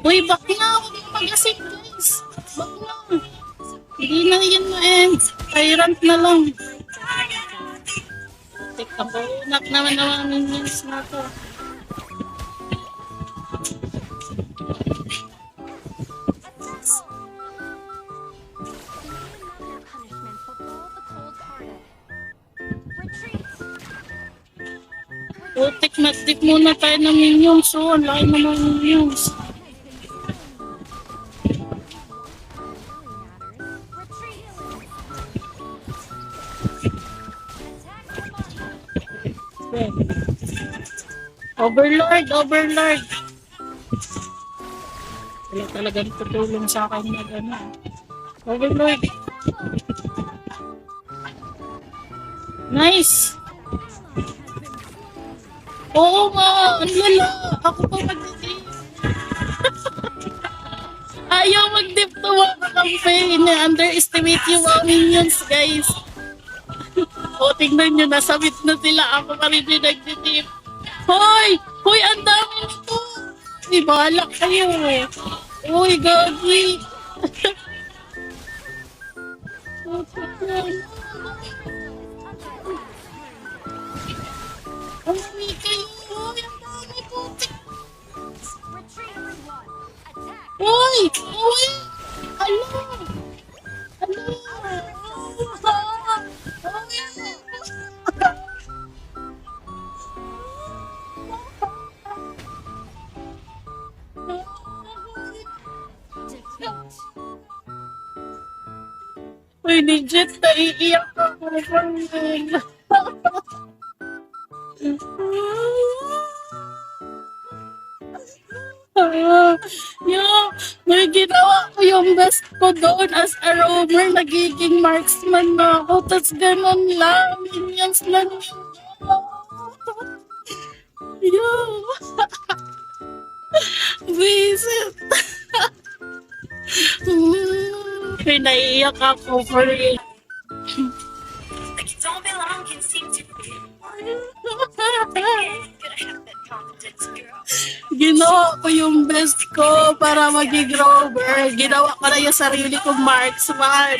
Uy, bakla! Huwag mo mag-asip, guys! Bakla! Hindi na yan ma-end. Tyrant na lang. Teka, baunak naman naman minions na to. Putik, mag-tip muna tayo ng minions. Oh, ang laki naman ng minions. Overlord, Overlord. Wala talagang tutulong sa akin na gano'n. Overlord. Nice. Oo nga, ang lala. Ako pa mag-dip. Ayaw mag-dip to mga campaign. Underestimate yung mga minions, guys. O, tingnan nyo, nasabit na sila. Ako pa rin yung nag-dip. Hoy! Hoy, ang dami nito! Di bahala kayo. Uy, gagi. Ang dami kayo. Uy, ang dami po. Uy! Uy! Ano? Ano? Uy, legit, naiiyak ako. Pangin. May ginawa ko yung best ko doon as a roamer. Nagiging marksman na ako. Tapos ganun lang. Minions lang yun. Yo! Visit! May naiiyak ako for real. Like don't belong can seem to be. Gonna have that confidence, girl. Ginawa ko yung best ko para maging rover. Ginawa ko na yung sarili kong marksman.